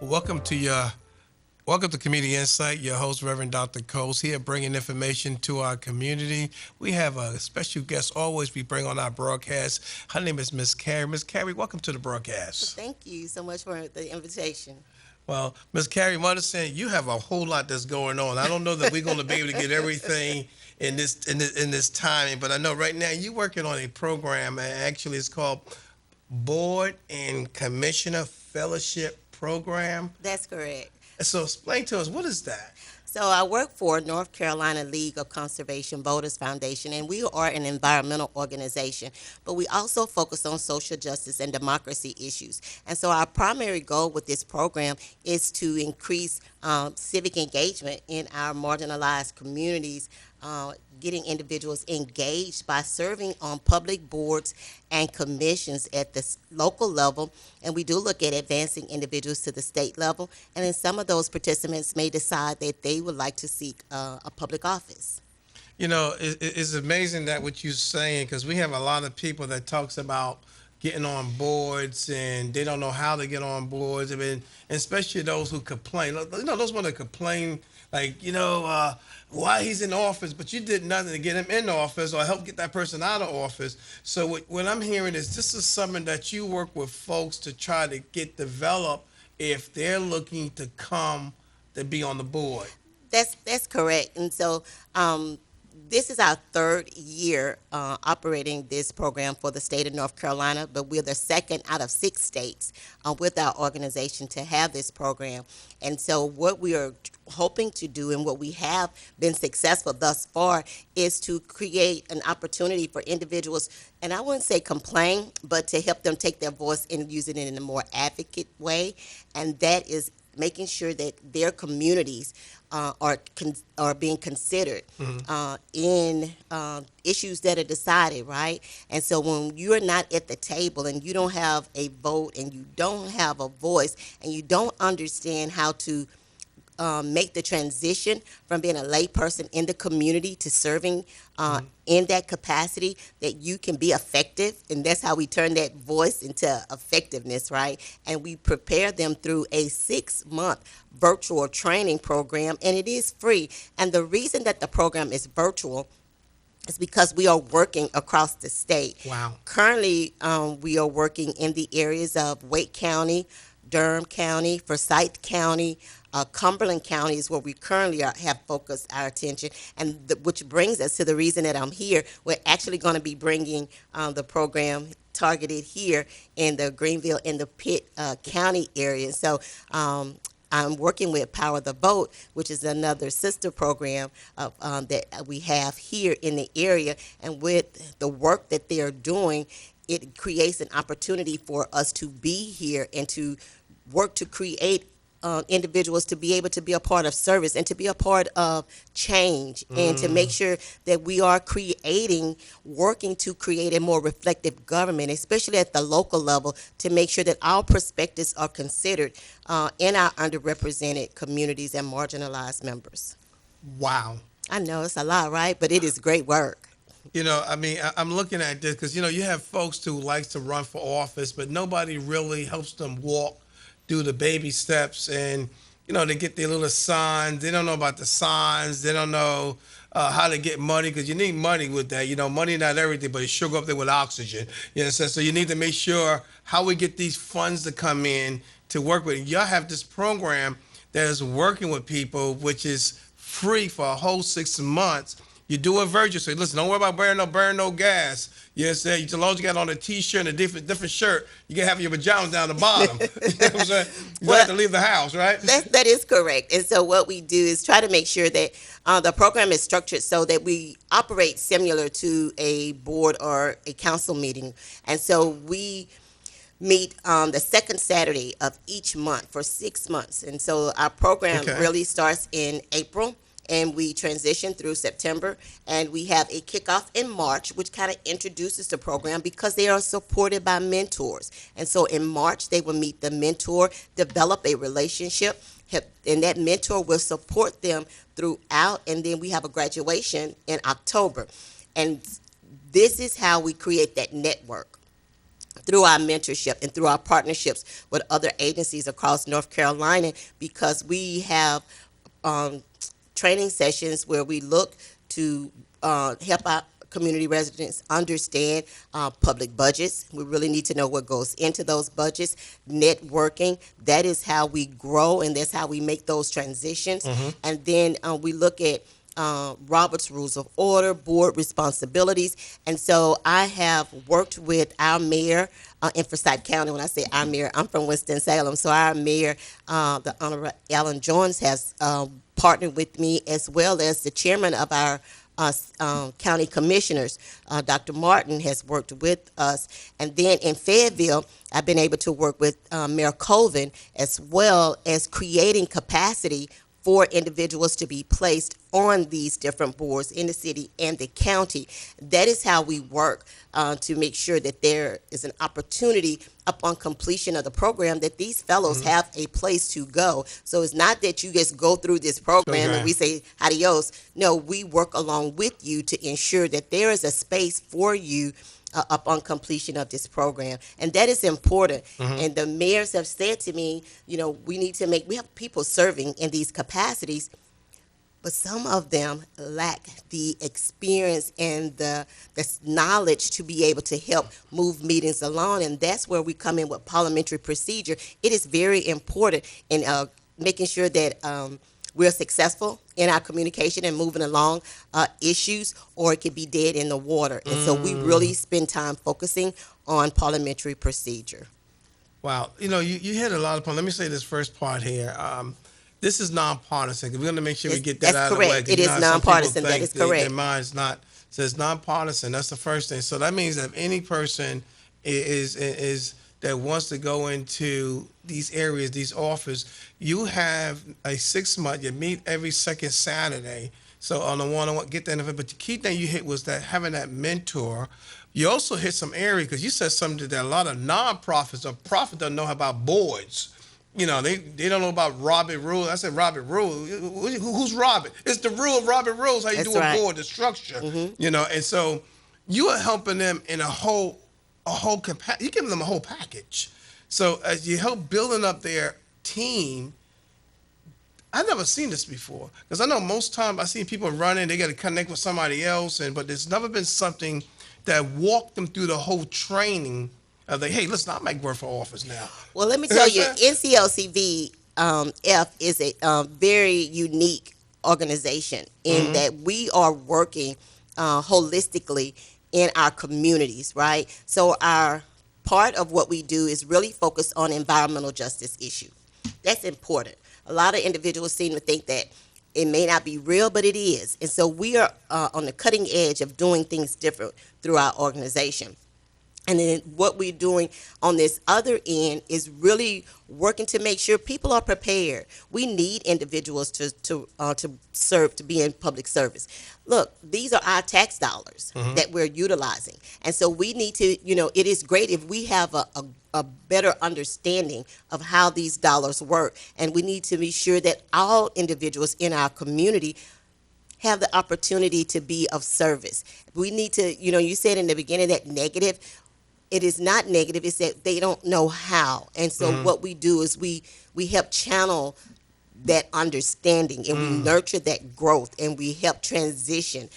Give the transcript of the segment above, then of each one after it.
Welcome to your Welcome to Community Insight. Your host, Reverend Dr. Coles, here bringing information to our community. We have a special guest always we bring on our broadcast. Her name is Miss Carrie. Miss Carrie, welcome to the broadcast. Thank you so much for the invitation. Well, Miss Carrie, mother saying you have a whole lot that's going on. I don't know that we're going to be able to get everything in this timing, but I know right now you're working on a program. And actually, it's called Board and Commissioner Fellowship Program. That's correct. So explain to us, what is that? So I work for North Carolina League of Conservation Voters Foundation, and we are an environmental organization, but we also focus on social justice and democracy issues. And so our primary goal with this program is to increase civic engagement in our marginalized communities, getting individuals engaged by serving on public boards and commissions at the local level. And we do look at advancing individuals to the state level. And then some of those participants may decide that they would like to seek a public office. You know, it's amazing that what you're saying, because we have a lot of people that talks about getting on boards and they don't know how to get on boards. I mean, especially those who complain. You know, those want to complain, like, why he's in office, but you did nothing to get him in office or help get that person out of office. So what I'm hearing is this is something that you work with folks to try to get developed if they're looking to come to be on the board. That's correct. And so this is our third year operating this program for the state of North Carolina, but we're the second out of 6 states with our organization to have this program. And so what we are hoping to do and what we have been successful thus far is to create an opportunity for individuals, and I wouldn't say complain, but to help them take their voice and use it in a more advocate way. And that is making sure that their communities are being considered in issues that are decided, right? And so when you're not at the table and you don't have a vote and you don't have a voice and you don't understand how to make the transition from being a layperson in the community to serving in that capacity, that you can be effective. And that's how we turn that voice into effectiveness, right? And we prepare them through a 6-month virtual training program, and it is free. And the reason that the program is virtual is because we are working across the state. Wow. Currently, we are working in the areas of Wake County, Durham County, Forsyth County, Cumberland County is where we currently have focused our attention, and which brings us to the reason that I'm here. We're actually going to be bringing the program targeted here in the Greenville and the Pitt County area. So I'm working with Power the Vote, which is another sister program that we have here in the area, and with the work that they're doing, it creates an opportunity for us to be here and to work to create individuals to be able to be a part of service and to be a part of change and to make sure that we are working to create a more reflective government, especially at the local level, to make sure that our perspectives are considered in our underrepresented communities and marginalized members. Wow. I know it's a lot, right? But it is great work. You know, I mean, I'm looking at this because, you have folks who likes to run for office, but nobody really helps them walk, do the baby steps, and, they get their little signs. They don't know about the signs. They don't know how to get money, because you need money with that. Money not everything, but it should go up there with oxygen. So you need to make sure how we get these funds to come in to work with. Y'all have this program that is working with people, which is free for a whole 6 months. You do it virtual. So listen, don't worry about burning no gas. Yes, as long as you got on a t-shirt and a different shirt, you can have your pajamas down the bottom. You know what I'm saying? You don't have to leave the house, right? That is correct. And so what we do is try to make sure that the program is structured so that we operate similar to a board or a council meeting. And so we meet on the second Saturday of each month for 6 months. And so our program Okay. really starts in April, and we transition through September, and we have a kickoff in March, which kind of introduces the program because they are supported by mentors. And so in March, they will meet the mentor, develop a relationship, and that mentor will support them throughout, and then we have a graduation in October. And this is how we create that network through our mentorship and through our partnerships with other agencies across North Carolina, because we have um, training sessions where we look to help our community residents understand public budgets. We really need to know what goes into those budgets. Networking, that is how we grow, and that's how we make those transitions. And then we look at Robert's Rules of Order, board responsibilities. And so I have worked with our mayor in Forsyth County. When I say our mayor, I'm from Winston-Salem. So our mayor, the Honorable Alan Jones, has partnered with me, as well as the chairman of our county commissioners, Dr. Martin, has worked with us. And then in Fayetteville, I've been able to work with Mayor Colvin, as well as creating capacity for individuals to be placed on these different boards in the city and the county. That is how we work to make sure that there is an opportunity upon completion of the program that these fellows have a place to go. So it's not that you just go through this program and we say adios. No, we work along with you to ensure that there is a space for you upon completion of this program. And that is important. And the mayors have said to me, we have people serving in these capacities, but some of them lack the experience and the knowledge to be able to help move meetings along. And that's where we come in with parliamentary procedure. It is very important in making sure that we're successful in our communication and moving along issues, or it could be dead in the water. And so we really spend time focusing on parliamentary procedure. Wow. You hit a lot of points. Let me say this first part here. This is nonpartisan. We're going to make sure we get that out of the way. That's correct. It is nonpartisan. That is correct. Their mind's not. So it's nonpartisan. That's the first thing. So that means that if any person is that wants to go into these areas, these offers, you have a 6 month. You meet every second Saturday. So on the one-on-one, get that. But the key thing you hit was that having that mentor. You also hit some area, because you said something that a lot of nonprofits or profit don't know about boards. They don't know about Robert Rules. I said Robert Rules. Who's Robert? It's the rule of Robert Rules. How you do a board, the structure. And so you are helping them in a whole capacity. You're giving them a whole package. So as you help building up their team, I've never seen this before, because I know most times I see people running, they got to connect with somebody else, but there's never been something that walked them through the whole training of hey, listen, I might work for office now. Well, let me tell you, NCLCV F is a very unique organization in that we are working holistically in our communities, right? So our part of what we do is really focus on environmental justice issue. That's important. A lot of individuals seem to think that it may not be real, but it is. And so we are on the cutting edge of doing things different through our organization. And then what we're doing on this other end is really working to make sure people are prepared. We need individuals to serve, to be in public service. Look, these are our tax dollars that we're utilizing. And so we need to, it is great if we have a better understanding of how these dollars work. And we need to be sure that all individuals in our community have the opportunity to be of service. We need to, you said in the beginning that negative. It is not negative. It's that they don't know how. And so what we do is we help channel that understanding, and we nurture that growth, and we help transition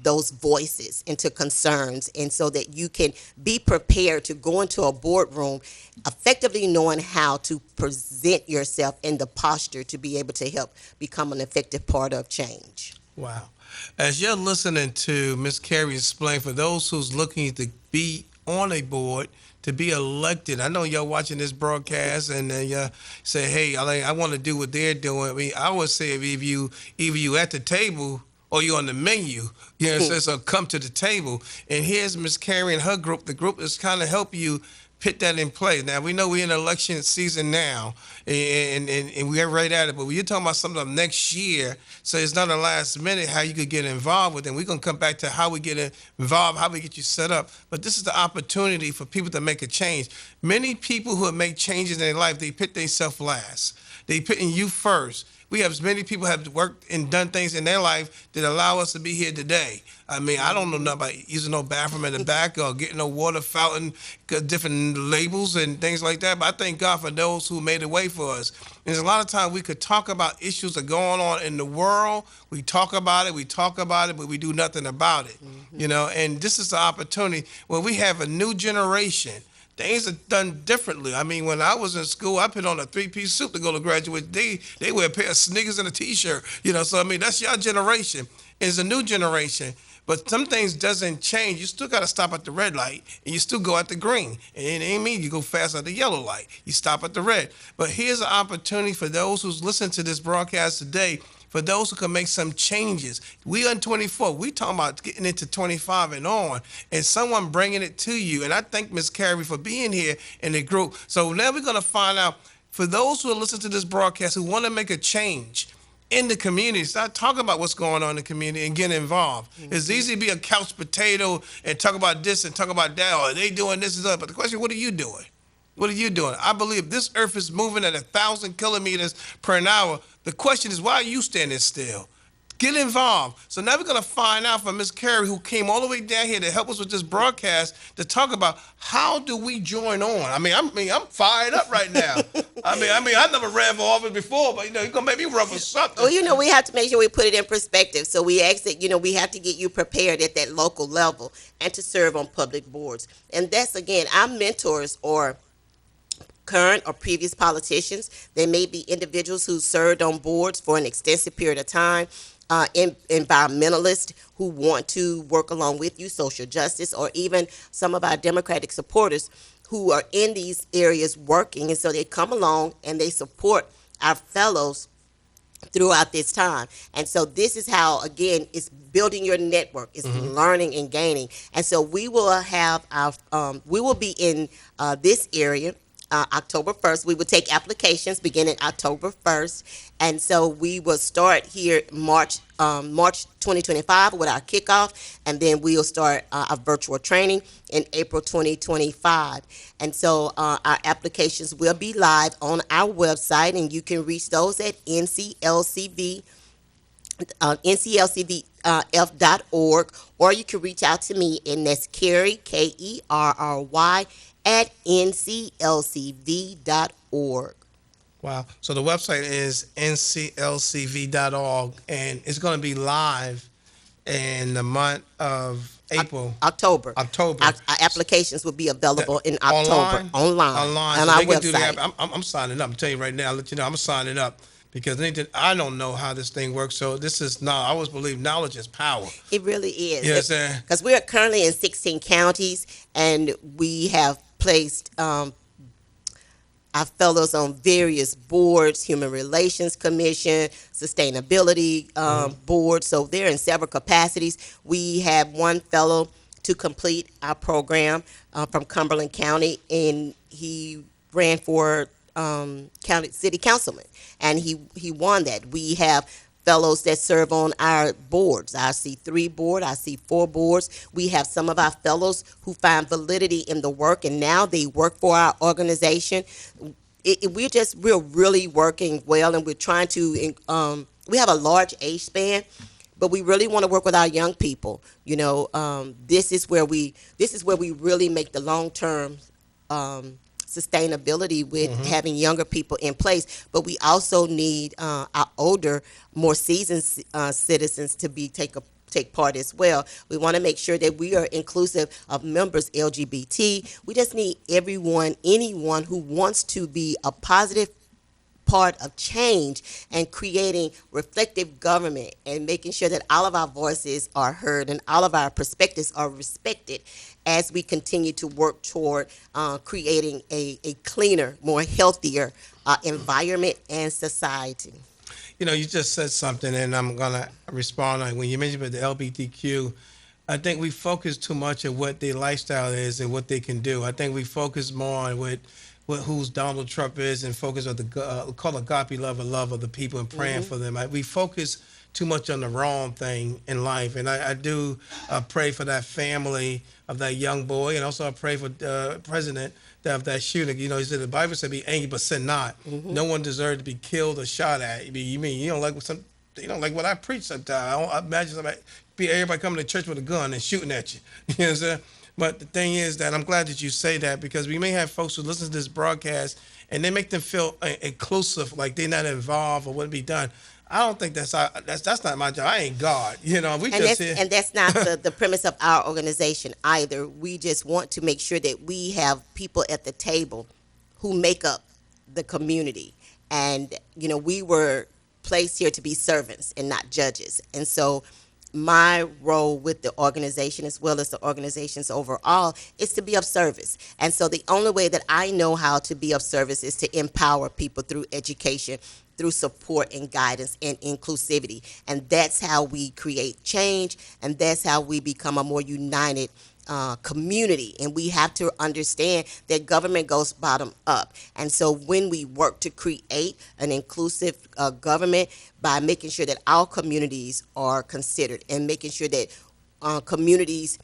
those voices into concerns, and so that you can be prepared to go into a boardroom effectively knowing how to present yourself in the posture to be able to help become an effective part of change. Wow. As you're listening to Ms. Carey explain, for those who's looking to be on a board, to be elected, I know y'all watching this broadcast and you say, hey, I want to do what they're doing. I mean, I would say if either you at the table or you're on the menu, so come to the table. And here's Ms. Carey and her group. The group is kind of help you put that in place. Now, we know we're in election season now, and we're right at it, but when you're talking about something next year, so it's not a last minute how you could get involved with it. We're going to come back to how we get involved, how we get you set up. But this is the opportunity for people to make a change. Many people who have made changes in their life, they put themselves last. They putting you first. we have many people have worked and done things in their life that allow us to be here today. I mean, I don't know nothing about using no bathroom in the back or getting no water fountain, different labels and things like that. But I thank God for those who made a way for us. And there's a lot of times we could talk about issues that are going on in the world. We talk about it, but we do nothing about it. And this is the opportunity where we have a new generation. Things are done differently. I mean, when I was in school, I put on a three-piece suit to go to graduate. They wear a pair of sneakers and a T-shirt. So I mean, that's your generation. It's a new generation. But some things doesn't change. You still got to stop at the red light, and you still go at the green. And it ain't mean you go fast at the yellow light. You stop at the red. But here's an opportunity for those who's listening to this broadcast today, for those who can make some changes. We are in 24. We talking about getting into 25 and on, and someone bringing it to you. And I thank Ms. Carey for being here in the group. So now we're going to find out, for those who are listening to this broadcast who want to make a change in the community, start talking about what's going on in the community and get involved. It's easy to be a couch potato and talk about this and talk about that, or they doing this and that. But the question, what are you doing? What are you doing? I believe this earth is moving at 1,000 kilometers per hour. The question is, why are you standing still? Get involved. So now we're going to find out from Ms. Carey, who came all the way down here to help us with this broadcast, to talk about how do we join on. I'm fired up right now. I never ran for office before, but you're gonna make me run for something. Well, we have to make sure we put it in perspective. So we ask that, we have to get you prepared at that local level and to serve on public boards. And that's, again, our mentors or current or previous politicians. They may be individuals who served on boards for an extensive period of time, environmentalists who want to work along with you, social justice, or even some of our Democratic supporters who are in these areas working. And so they come along and they support our fellows throughout this time. And so this is how, again, it's building your network, it's learning and gaining. And so we will have we will be in this area October 1st. We will take applications beginning October 1st. And so we will start here March 2025 with our kickoff, and then we'll start our virtual training in April 2025. And so our applications will be live on our website, and you can reach those at nclcvf.org, or you can reach out to me, and that's Kerry, Kerry, at nclcv.org. Wow. So the website is nclcv.org, and it's going to be live in the month of April. October. Our applications will be available in October. Online. On So our they can do website. that. I'm signing up. I'm telling you right now, I'll let you know, I'm signing up. Because I don't know how this thing works. So this is I always believe knowledge is power. It really is. You know what I'm saying? Because we are currently in 16 counties, and we have placed our fellows on various boards, Human Relations Commission, Sustainability Board. So they're in several capacities. We have one fellow to complete our program from Cumberland County, and he ran for city councilman, and he won that. We have fellows that serve on our boards, our C3 board, our C4 boards. We have some of our fellows who find validity in the work, and now they work for our organization. We're really working well, and we're trying to. We have a large age span, but we really want to work with our young people. This is where we really make the long term sustainability with having younger people in place. But we also need our older, more seasoned citizens to take part as well. We want to make sure that we are inclusive of members LGBT. We just need anyone who wants to be a positive part of change and creating reflective government and making sure that all of our voices are heard and all of our perspectives are respected as we continue to work toward creating a cleaner, more healthier environment and society. You just said something, and I'm going to respond on it. When you mentioned about the LGBTQ, I think we focus too much on what their lifestyle is and what they can do. I think we focus more on who's Donald Trump is and focus on call agape love of the people and praying for them. We focus too much on the wrong thing in life. And I do pray for that family of that young boy, and also I pray for President that shooting. You know, he said the Bible said, "Be angry, but sin not." No one deserved to be killed or shot at. You mean you don't like what some? You don't like what I preach sometimes. I imagine everybody coming to church with a gun and shooting at you. You know what I'm saying? But the thing is that I'm glad that you say that, because we may have folks who listen to this broadcast and they make them feel inclusive, like they're not involved or wouldn't be done. I don't think that's not my job. I ain't God. You know, we And just that's here. and that's not the premise of our organization either. We just want to make sure that we have people at the table who make up the community. And we were placed here to be servants and not judges. And so my role with the organization, as well as the organizations overall, is to be of service. And so the only way that I know how to be of service is to empower people through education, through support and guidance and inclusivity. And that's how we create change, and that's how we become a more united community. And we have to understand that government goes bottom up. And so when we work to create an inclusive government, by making sure that our communities are considered, and making sure that communities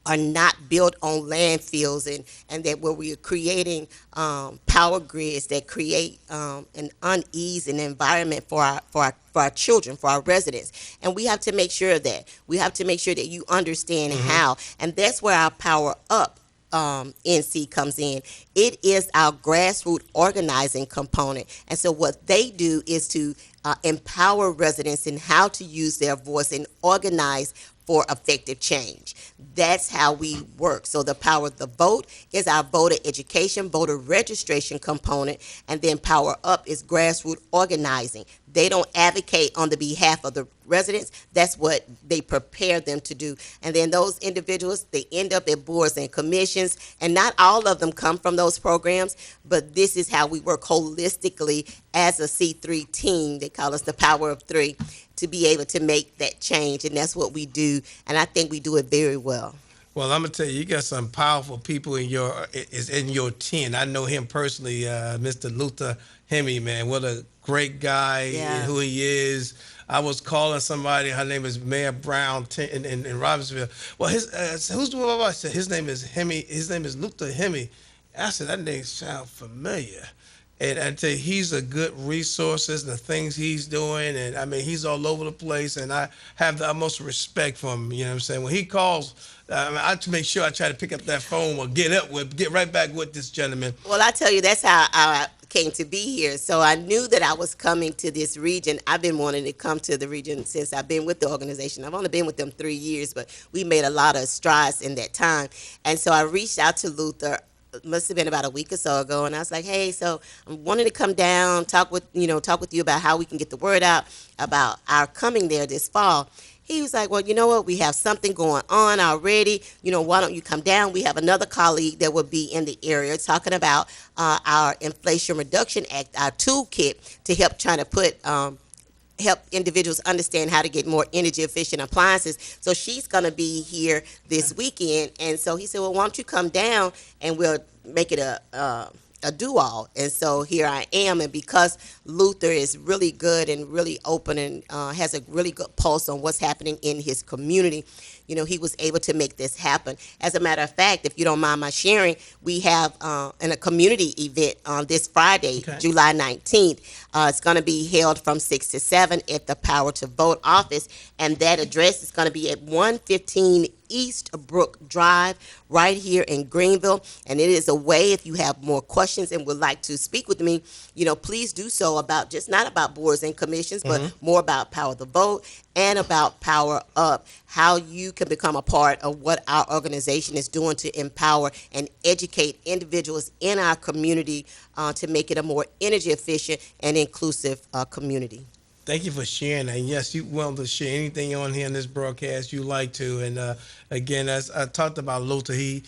are not built on landfills, and that where we are creating power grids that create an unease in the environment for our children, for our residents. And we have to make sure of that. We have to make sure that you understand how. And that's where our Power Up NC comes in. It is our grassroots organizing component. And so what they do is to empower residents in how to use their voice and organize for effective change. That's how we work. So the Power of the Vote is our voter education, voter registration component, and then Power Up is grassroots organizing. They don't advocate on the behalf of the residents. That's what they prepare them to do. And then those individuals, they end up at boards and commissions, and not all of them come from those programs, but this is how we work holistically as a C3 team. They call us the Power of Three, to be able to make that change, and that's what we do, and I think we do it very well. Well, I'm gonna tell you, you got some powerful people in your team. I know him personally, Mr. Luther Hemi, man. What a great guy, Yeah. and who he is. I was calling somebody. Her name is Mayor Brown in Robbinsville. Well, who's the one I said? His name is Hemi. His name is Luther Hemi. I said that name sounds familiar. And I tell you, he's a good resources, the things he's doing, and I mean, he's all over the place, and I have the utmost respect for him. You know what I'm saying? When he calls, I have to make sure I try to pick up that phone or get right back with this gentleman. Well, I tell you, that's how I came to be here. So I knew that I was coming to this region. I've been wanting to come to the region since I've been with the organization. I've only been with them 3 years, but we made a lot of strides in that time. And so I reached out to Luther. Must have been about a week or so ago, and I was like, "Hey, so I'm wanting to come down, talk with you about how we can get the word out about our coming there this fall." He was like, "Well, you know what? We have something going on already. Why don't you come down? We have another colleague that will be in the area talking about our Inflation Reduction Act, our toolkit to help trying to help individuals understand how to get more energy efficient appliances." So she's going to be here this weekend. And so he said, "Well, why don't you come down and we'll make it a do-all." And so here I am. And because Luther is really good and really open and has a really good pulse on what's happening in his community, he was able to make this happen. As a matter of fact, if you don't mind my sharing, we have a community event on this Friday, Okay. July 19th. It's going to be held from 6 to 7 at the Power to Vote office, and that address is going to be at 115 East Brook Drive, right here in Greenville. And it is a way, if you have more questions and would like to speak with me, please do so about not about boards and commissions, but more about Power of the Vote and about Power Up, how you can become a part of what our organization is doing to empower and educate individuals in our community to make it a more energy efficient and inclusive community. Thank you for sharing that. And yes, you're welcome to share anything on here in this broadcast you like to. And again, as I talked about Luther, he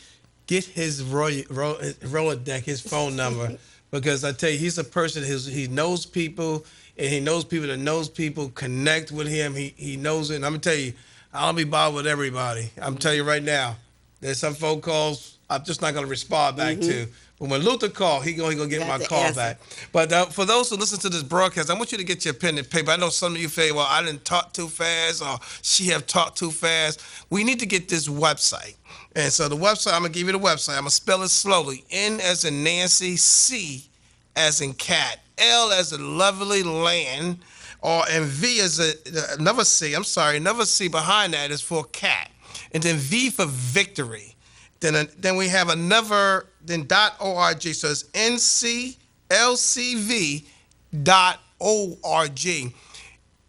get his Rolodex, his phone number, because I tell you, he's a person he knows people, and he knows people that knows people, connect with him. He knows it. And I'm gonna tell you, I don't be bothered with everybody. I'm telling you right now. There's some phone calls I'm just not going to respond back to. But when Luther called, he gonna get my to call answer. back. But for those who listen to this broadcast, I want you to get your pen and paper. I know some of you say, well, I didn't talk too fast or she have talked too fast. We need to get this website. And so the website, I'm going to give you the website. I'm going to spell it slowly. N as in Nancy, C as in cat, L as in lovely land, and V as another C. I'm sorry, another C behind that is for cat. And then V for victory. Then we have another, then .org. So it's nclcv.org.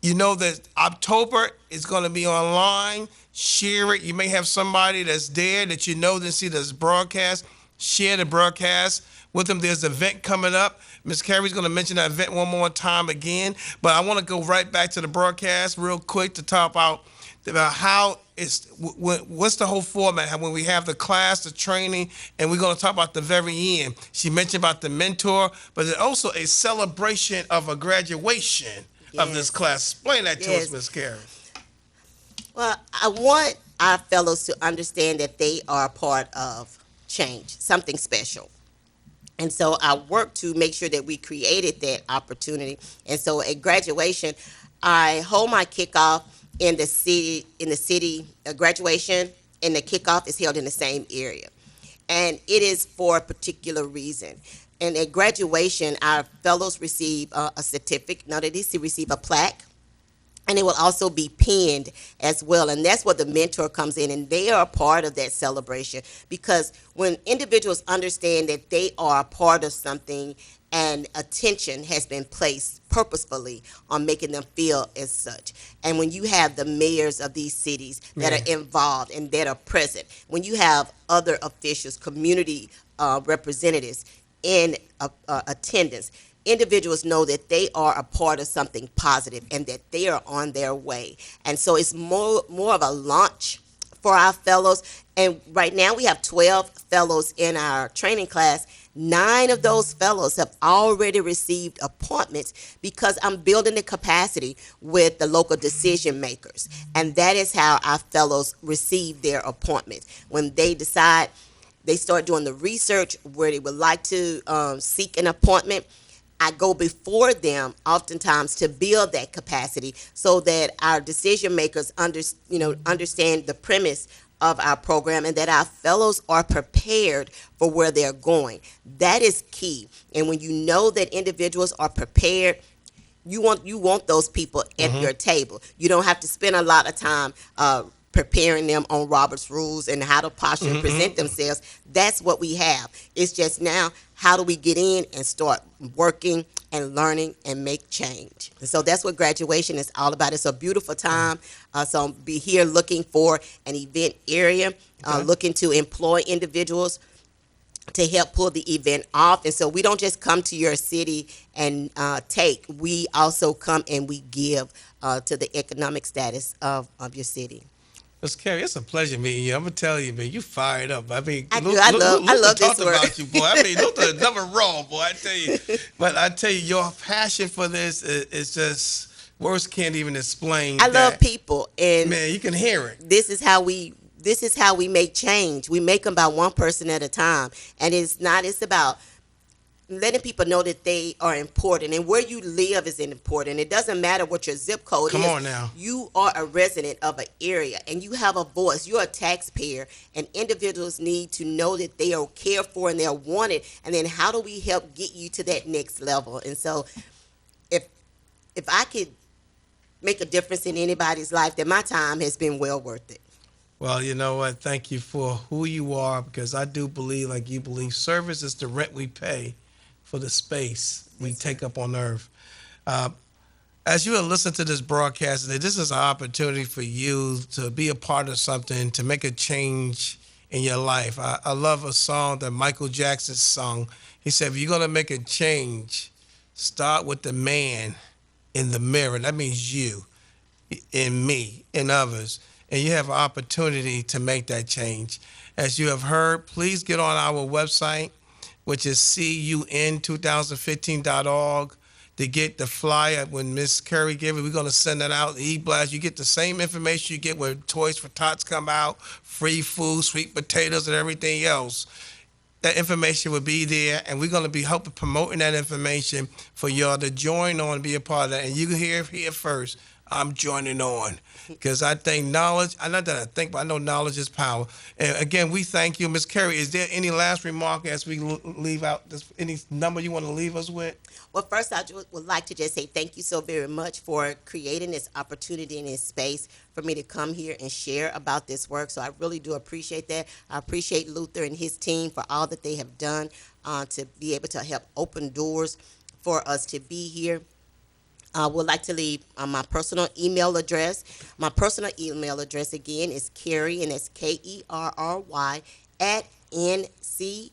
You know that October is going to be online. Share it. You may have somebody that's there that you know didn't see this broadcast. Share the broadcast with them. There's an event coming up. Ms. Carey's going to mention that event one more time again. But I want to go right back to the broadcast real quick to talk about how what's the whole format when we have the class, the training, and we're going to talk about the very end. She mentioned about the mentor, but there's also a celebration of a graduation of this class. Explain that to us, Ms. Carey. Well, I want our fellows to understand that they are part of change, something special. And so I work to make sure that we created that opportunity. And so at graduation, I hold my kickoff in the city, graduation and the kickoff is held in the same area. And it is for a particular reason. And at graduation, our fellows receive a certificate. Now they receive a plaque. And it will also be pinned as well. And that's where the mentor comes in. And they are a part of that celebration. Because when individuals understand that they are a part of something and attention has been placed purposefully on making them feel as such. And when you have the mayors of these cities that are involved and that are present, when you have other officials, community representatives in attendance, individuals know that they are a part of something positive and that they are on their way. And so it's more of a launch for our fellows. And right now we have 12 fellows in our training class. 9 of those fellows have already received appointments because I'm building the capacity with the local decision makers. And that is how our fellows receive their appointments. When they decide, they start doing the research where they would like to seek an appointment, I go before them oftentimes to build that capacity so that our decision makers understand the premise of our program and that our fellows are prepared for where they're going. That is key. And when you know that individuals are prepared, you want those people at your table. You don't have to spend a lot of time preparing them on Robert's rules and how to posture and present themselves. That's what we have. It's just now, how do we get in and start working and learning and make change? And so that's what graduation is all about. It's a beautiful time. So I'll be here looking for an event area, looking to employ individuals to help pull the event off. And so we don't just come to your city and take. We also come and we give to the economic status of your city. Ms. Carey, it's a pleasure meeting you. I'm gonna tell you, man, you fired up. I mean, I love this talked about you, boy. I mean, Luther is never wrong, boy. I tell you, but I tell you, your passion for this is just words can't even explain. I love people, and man, you can hear it. This is how we make change. We make them by one person at a time, and it's about letting people know that they are important and where you live is important. It doesn't matter what your zip code is. Come on now. You are a resident of an area and you have a voice. You're a taxpayer, and individuals need to know that they are cared for and they're wanted. And then how do we help get you to that next level? And so if I could make a difference in anybody's life, then my time has been well worth it. Well, you know what? Thank you for who you are, because I do believe, like you believe, service is the rent we pay for the space we take up on earth. As you listen to this broadcast, this is an opportunity for you to be a part of something, to make a change in your life. I love a song that Michael Jackson sung. He said, if you're going to make a change, start with the man in the mirror. That means you, in me, in others. And you have an opportunity to make that change. As you have heard, please get on our website, which is cun2015.org. to get the flyer when Miss Curry give it. We're going to send that out. E-blast. You get the same information you get when Toys for Tots come out, free food, sweet potatoes, and everything else. That information will be there, and we're going to be helping promoting that information for y'all to join on and be a part of that. And you can hear it here first. I'm joining on because I think knowledge, not that I think, but I know knowledge is power. And again, we thank you, Ms. Curry. Is there any last remark as we leave out this, any number you want to leave us with? Well, first, would like to just say thank you so very much for creating this opportunity and this space for me to come here and share about this work. So I really do appreciate that. I appreciate Luther and his team for all that they have done to be able to help open doors for us to be here. I would like to leave my personal email address. My personal email address, again, is Kerry, and that's Kerry, at nclcv.org.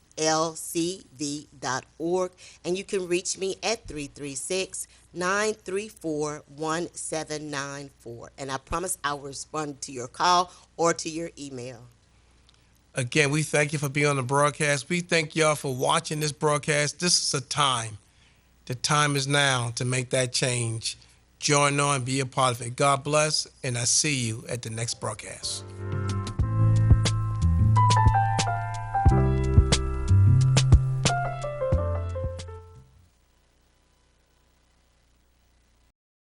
And you can reach me at 336-934-1794. And I promise I will respond to your call or to your email. Again, we thank you for being on the broadcast. We thank y'all for watching this broadcast. This is a time. The time is now to make that change. Join on, be a part of it. God bless, and I see you at the next broadcast.